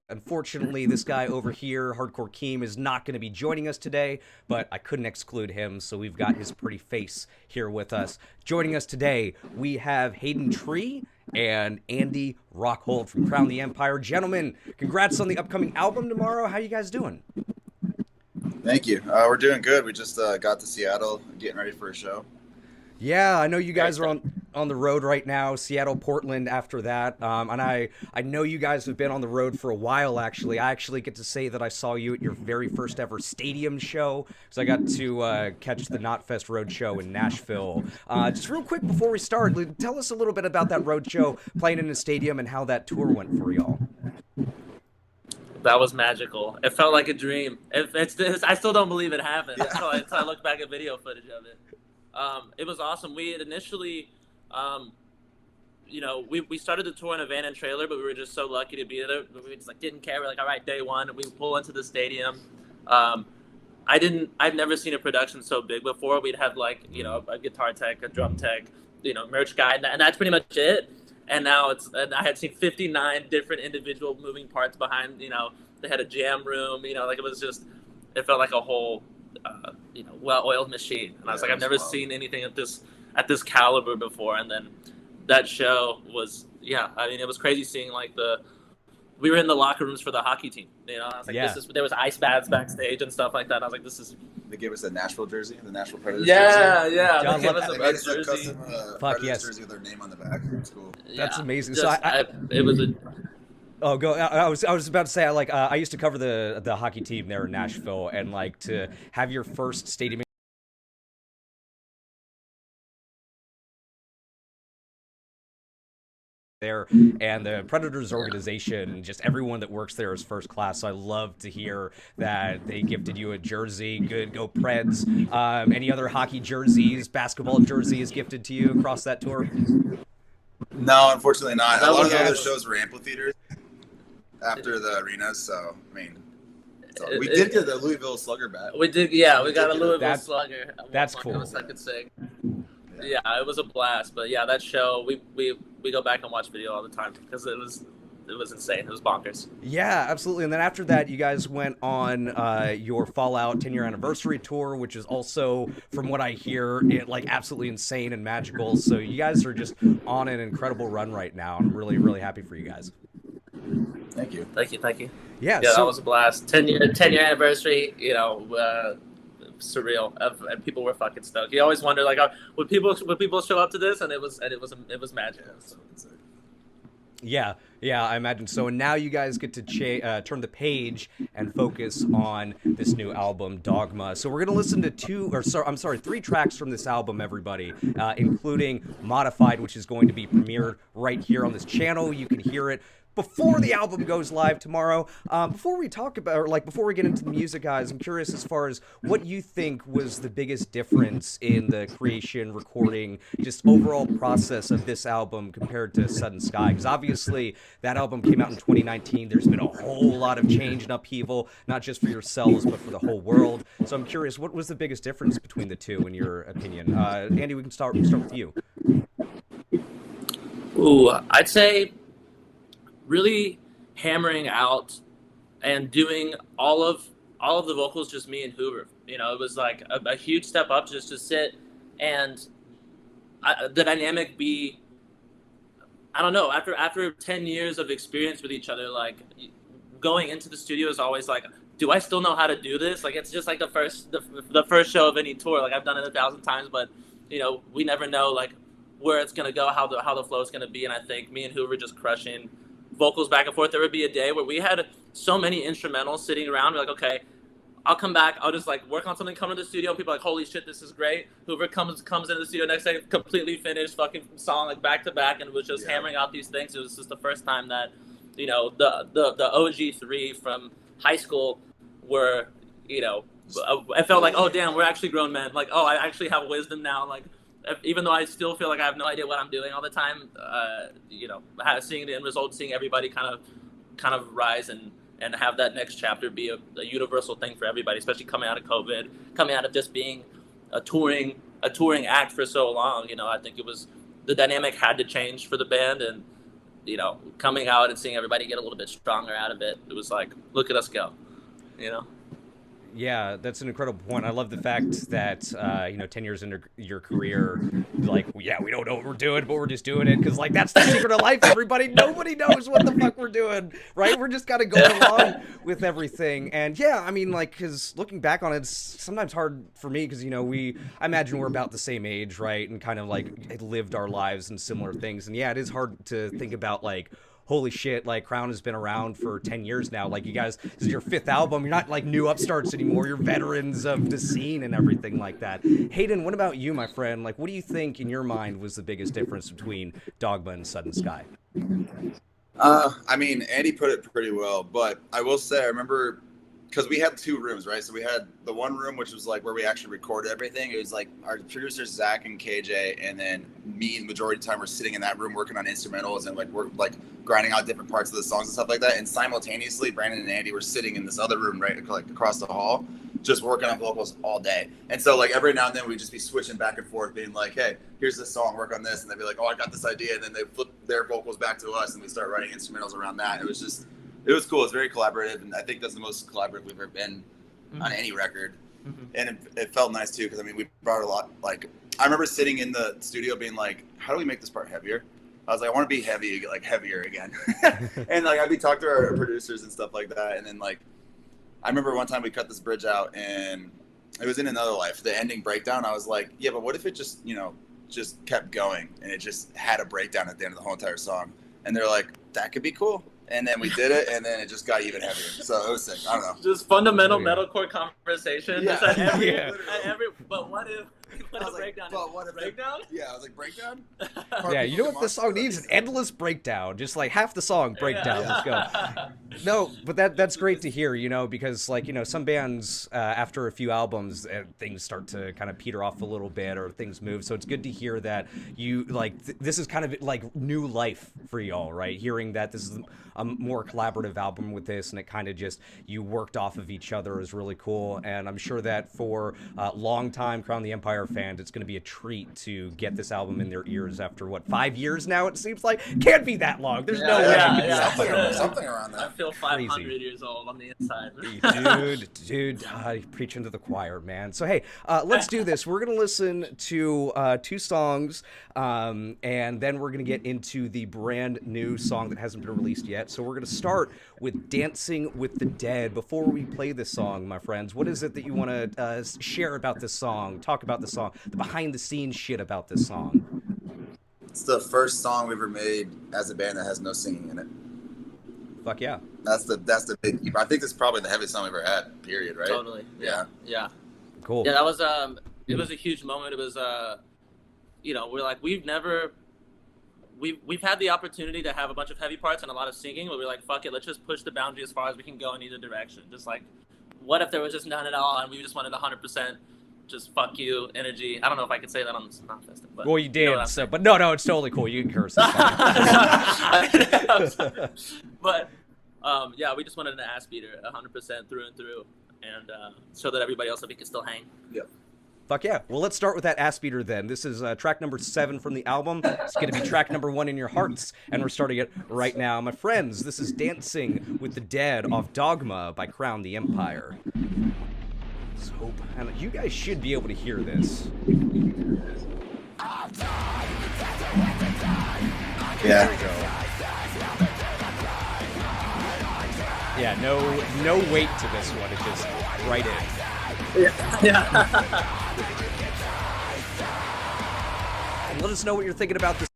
Unfortunately, this guy over here, Hardcore Keem, is not going to be joining us today, but I couldn't exclude him, so we've got his pretty face here with us. Joining us today, we have Hayden Tree and Andy Rockhold from Crown the Empire. Gentlemen, congrats on the upcoming album tomorrow. How you guys doing? Thank you. We're doing good. We just got to Seattle, getting ready for a show. Yeah, I know you Very guys are excited. on the road right now, Seattle, Portland after that. And I know you guys have been on the road for a while, actually. I actually get to say that I saw you at your very first ever stadium show, because I got to catch the Knotfest Road Show in Nashville. Just real quick before we start, tell us a little bit about that road show, playing in a stadium, and how that tour went for y'all. That was magical. It felt like a dream. I still don't believe it happened until I look back at video footage of it. It was awesome. We had initially, we started the tour in a van and trailer, but we were just so lucky to be there. We just didn't care. We're like, all right, day one, we pull into the stadium. I'd never seen a production so big before. We'd have a guitar tech, a drum tech, merch guy, and that's pretty much it. And I had seen 59 different individual moving parts behind. They had a jam room. It felt like a whole, well-oiled machine. And I was like, I've never seen anything at this caliber before. And then that show was, it was crazy seeing we were in the locker rooms for the hockey team. I was like, there was ice baths backstage and stuff like that. I was like, this is. They gave us a Nashville jersey, the Nashville Predators jersey. Yeah. John, They gave us They a made red us a jersey. custom Fuck Predators yes. jersey with their name on the back. It's cool. That's Yeah, amazing. just, it was a. Oh, go! I was about to say, I used to cover the hockey team there in Nashville, and to have your first stadium there, and the Predators organization, just everyone that works there is first class. So I love to hear that they gifted you a jersey. Good, go Preds. Any other hockey jerseys, basketball jerseys gifted to you across that tour? No, unfortunately not. A That lot was of the other awesome. shows were amphitheaters after the arenas, so we It- did get the Louisville Slugger bat. We did, yeah. We got a did Louisville that. Slugger. At one That's point, cool. it was second sig. Yeah, it was a blast. But yeah, that show we go back and watch video all the time because it was insane. It was bonkers. Yeah, absolutely. And then after that, you guys went on your Fallout 10-year anniversary tour, which is also, from what I hear, absolutely insane and magical. So you guys are just on an incredible run right now. I'm really, really happy for you guys. Thank you. Thank you. Yeah, Yeah, so that was a blast. 10-year anniversary. Surreal, and people were fucking stoked. You always wonder would people show up to this, and it was magic. yeah, I imagine so. And now you guys get to turn the page and focus on this new album, Dogma. So we're gonna listen to three tracks from this album, everybody, including Modified, which is going to be premiered right here on this channel. You can hear it before the album goes live tomorrow. Before we talk about, before we get into the music, guys, I'm curious as far as what you think was the biggest difference in the creation, recording, just overall process of this album compared to Sudden Sky. Because obviously that album came out in 2019. There's been a whole lot of change and upheaval, not just for yourselves, but for the whole world. So I'm curious, what was the biggest difference between the two, in your opinion? Andy, we can start with you. Ooh, I'd say really hammering out and doing all of the vocals, just me and Hoover. It was like a huge step up just to sit and the dynamic be. I don't know. After 10 years of experience with each other, going into the studio is always like, do I still know how to do this? It's just like the first show of any tour. I've done it 1,000 times, but we never know where it's gonna go, how the flow is gonna be. And I think me and Hoover just crushing vocals back and forth. There would be a day where we had so many instrumentals sitting around. We're like, okay, I'll come back. I'll just work on something, come to the studio. People are like, holy shit, this is great. Hoover comes into the studio next day, completely finished fucking song back to back, and was just hammering out these things. It was just the first time that, the OG three from high school were, I felt like, oh damn, we're actually grown men. I actually have wisdom now. Even though I still feel like I have no idea what I'm doing all the time, seeing the end result, seeing everybody kind of rise and have that next chapter be a universal thing for everybody, especially coming out of COVID, coming out of just being a touring act for so long. I think the dynamic had to change for the band, and you know, coming out and seeing everybody get a little bit stronger out of it, it was like, look at us go, you know. Yeah, that's an incredible point. I love the fact that, 10 years into your career, like, yeah, we don't know what we're doing, but we're just doing it because, like, that's the secret of life, everybody. Nobody knows what the fuck we're doing, right? We're just kind of going along with everything. And, yeah, I mean, like, because looking back on it, it's sometimes hard for me because, I imagine we're about the same age, right? And kind of, like, lived our lives and similar things. And, yeah, it is hard to think about, like, holy shit, like Crown has been around for 10 years now. Like you guys, this is your 5th album. You're not like new upstarts anymore. You're veterans of the scene and everything like that. Hayden, what about you, my friend? Like, what do you think in your mind was the biggest difference between Dogma and Sudden Sky? I mean, Andy put it pretty well, but I will say, I remember, because we had 2 rooms, right? So we had the one room, which was like where we actually recorded everything. It was like our producers, Zach and KJ, and then me, the majority of the time, we're sitting in that room working on instrumentals and like we're like grinding out different parts of the songs and stuff like that. And simultaneously, Brandon and Andy were sitting in this other room, right, like across the hall, just working on vocals all day. And so like every now and then we'd just be switching back and forth, being like, hey, here's this song, work on this. And they'd be like, oh, I got this idea. And then they flip their vocals back to us and we start writing instrumentals around that. It was cool. It's very collaborative. And I think that's the most collaborative we've ever been on any record. And it felt nice too, because I mean, we brought a lot. Like, I remember sitting in the studio being like, how do we make this part heavier? I was like, I want to be heavy, like heavier again. And like, I'd be talking to our producers and stuff like that. And then like, I remember one time we cut this bridge out and it was in Another Life, the ending breakdown. I was like, yeah, but what if it just, just kept going and it just had a breakdown at the end of the whole entire song? And they're like, that could be cool. And then we did it, and then it just got even heavier. So it was sick. I don't know. Just fundamental metalcore conversation. Yeah. Just at every, Yeah. at every. But what if we put a like, breakdown? but what if breakdown? Yeah, I was like, breakdown? Yeah, you know what this song needs? An endless breakdown. Just like half the song breakdown. Yeah. Let's go. No, but that's great to hear, because like, some bands, after a few albums, things start to kind of peter off a little bit or things move. So it's good to hear that you like, this is kind of like new life for y'all, right? Hearing that this is a more collaborative album with this and it kind of just, you worked off of each other is really cool. And I'm sure that for long-time Crown the Empire fans, it's going to be a treat to get this album in their ears after, 5 years now, it seems like? Can't be that long. There's no way it can be that long. Something around that. I feel 500 years old on the inside. Dude, preaching to the choir, man. So, hey, let's do this. We're going to listen to 2 songs, and then we're going to get into the brand new song that hasn't been released yet. So we're going to start with Dancing with the Dead. Before we play this song, my friends, what is it that you want to share about this song, talk about the song, the behind-the-scenes shit about this song? It's the first song we ever made as a band that has no singing in it. Fuck yeah. That's the big. I think that's probably the heaviest song we've ever had. Period. Right. Totally. Yeah. Cool. Yeah, that was it was a huge moment. It was we're like, we've had the opportunity to have a bunch of heavy parts and a lot of singing, but we're like, fuck it, let's just push the boundary as far as we can go in either direction. Just like, what if there was just none at all and we just wanted 100% just fuck you energy? I don't know if I could say that on the Snotfest, but well, you did. You know so, but no, it's totally cool. You can curse. But yeah, we just wanted an ass beater 100% through and through, and so that everybody else, we could still hang. Yep. Fuck yeah. Well, let's start with that ass beater then. This is track number 7 from the album. It's going to be track number 1 in your hearts, and we're starting it right now. My friends, this is Dancing with the Dead off Dogma by Crown the Empire. Let's hope. And you guys should be able to hear this. Yeah. There we go. Yeah, no weight to this one. It's just right in. Yeah. And let us know what you're thinking about this